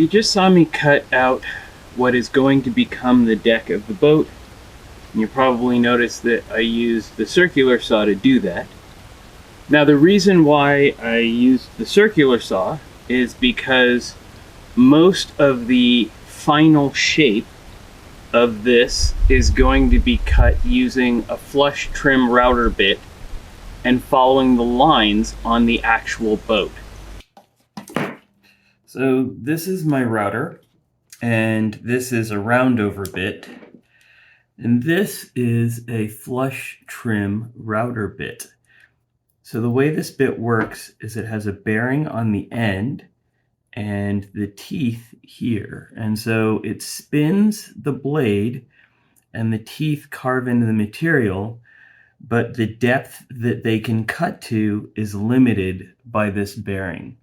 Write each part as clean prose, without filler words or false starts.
You just saw me cut out what is going to become the deck of the boat. And you probably noticed that I used the circular saw to do that. Now the reason why I used the circular saw is because most of the final shape of this is going to be cut using a flush trim router bit and following the lines on the actual boat. So this is my router, and this is a roundover bit, and this is a flush trim router bit. So the way this bit works is it has a bearing on the end and the teeth here, and so it spins the blade and the teeth carve into the material, but the depth that they can cut to is limited by this bearing.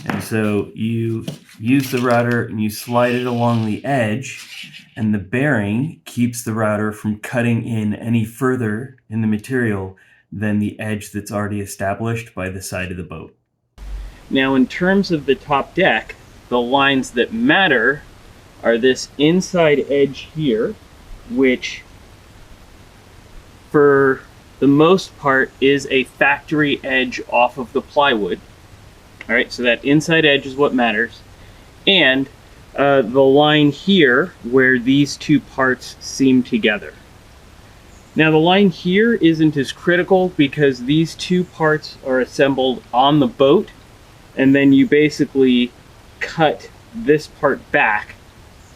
And so you use the router and you slide it along the edge, and the bearing keeps the router from cutting in any further in the material than the edge that's already established by the side of the boat. Now, in terms of the top deck, the lines that matter are this inside edge here, which for the most part is a factory edge off of the plywood. All right, so that inside edge is what matters. And the line here where these two parts seam together. Now the line here isn't as critical because these two parts are assembled on the boat, and then you basically cut this part back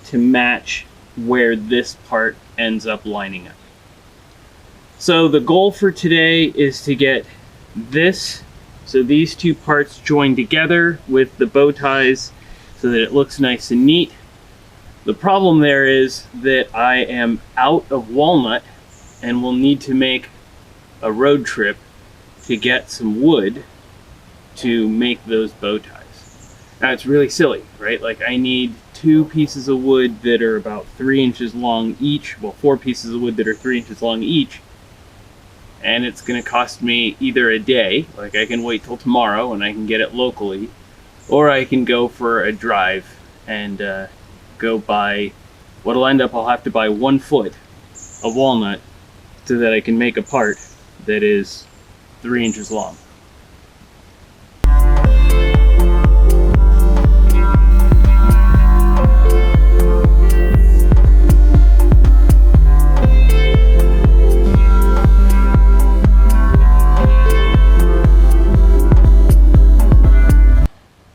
to match where this part ends up lining up. So the goal for today is to get this, so these two parts joined together with the bow ties so that it looks nice and neat. The problem there is that I am out of walnut and will need to make a road trip to get some wood to make those bow ties. Now it's really silly, right? Like I need 2 pieces of wood that are about 3 inches long each, well 4 pieces of wood that are 3 inches long each, and it's going to cost me either a day, like I can wait till tomorrow and I can get it locally, or I can go for a drive and go buy, what'll end up, I'll have to buy 1 foot of walnut so that I can make a part that is 3 inches long.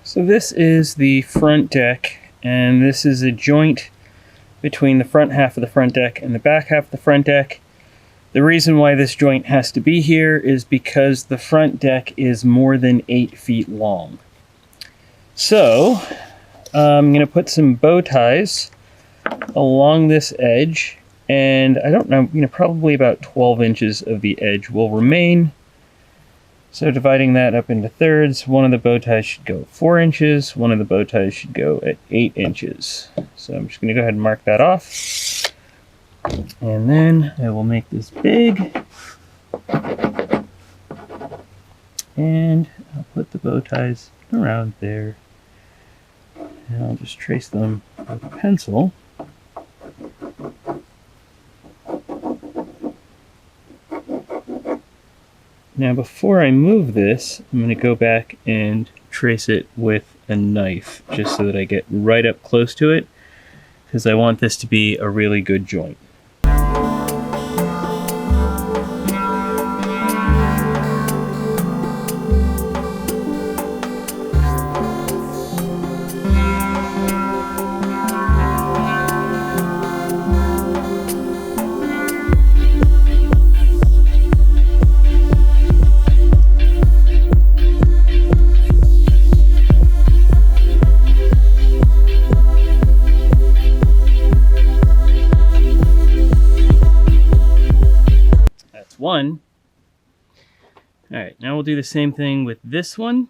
So this is the front deck, and this is a joint between the front half of the front deck and the back half of the front deck. The reason why this joint has to be here is because the front deck is more than 8 feet long. So I'm going to put some bow ties along this edge, and I don't know, probably about 12 inches of the edge will remain. So dividing that up into thirds, one of the bow ties should go at 4 inches, one of the bow ties should go at 8 inches. So I'm just going to go ahead and mark that off. And then I will make this big. And I'll put the bow ties around there. And I'll just trace them with a pencil. Now before I move this, I'm going to go back and trace it with a knife, just so that I get right up close to it, because I want this to be a really good joint. One. All right, now we'll do the same thing with this one.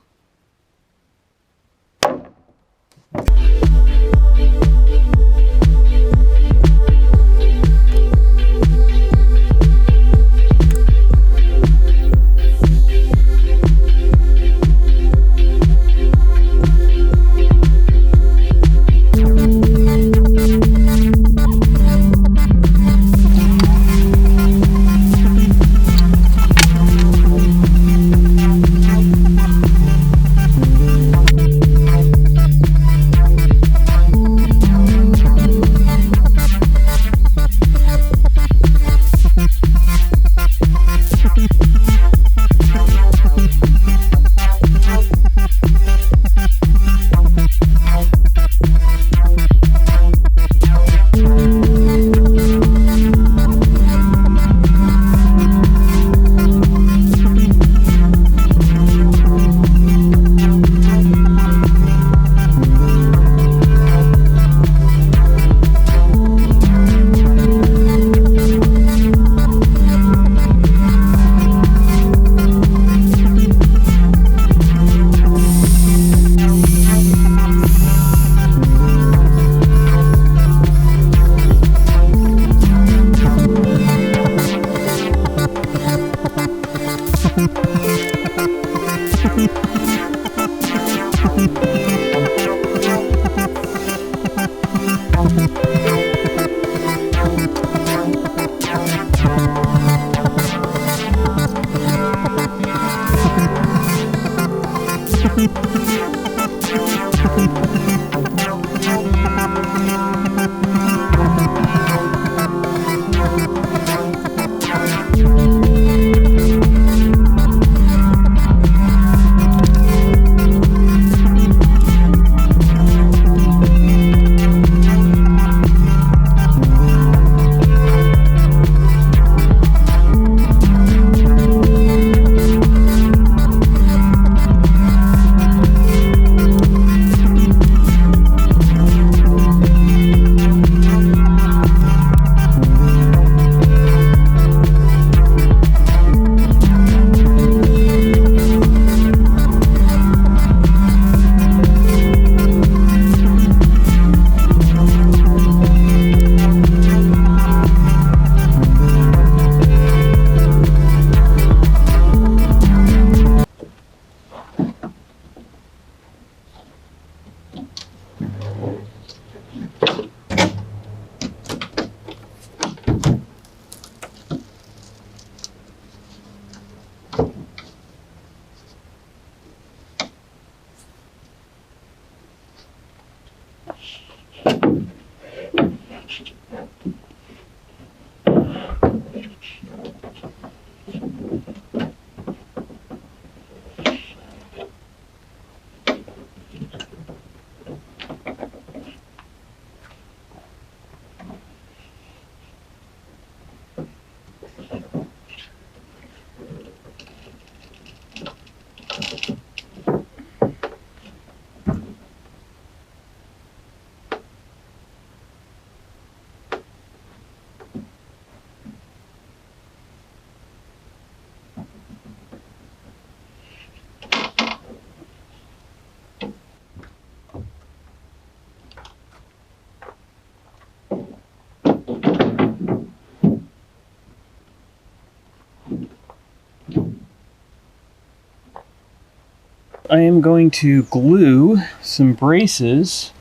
I am going to glue some braces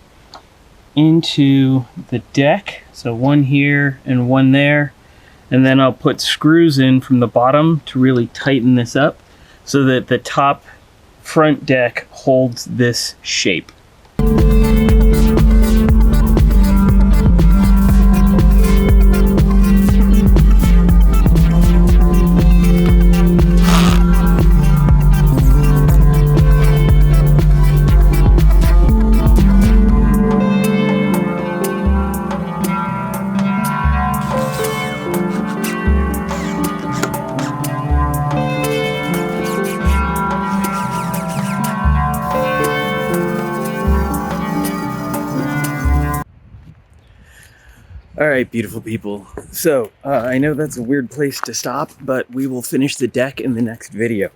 into the deck. So one here and one there. And then I'll put screws in from the bottom to really tighten this up so that the top front deck holds this shape. All right, beautiful people. So I know that's a weird place to stop, but we will finish the deck in the next video.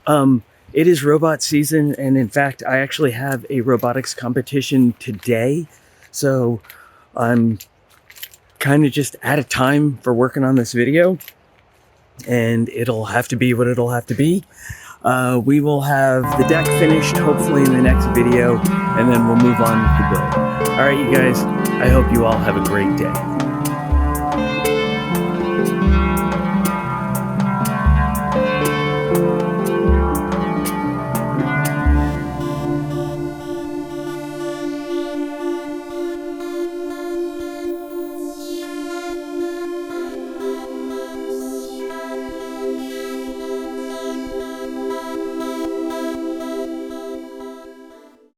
It is robot season, and in fact, I actually have a robotics competition today. So I'm kind of just out of time for working on this video, and it'll have to be what it'll have to be. We will have the deck finished hopefully in the next video, and then we'll move on to the build. All right, you guys, I hope you all have a great day.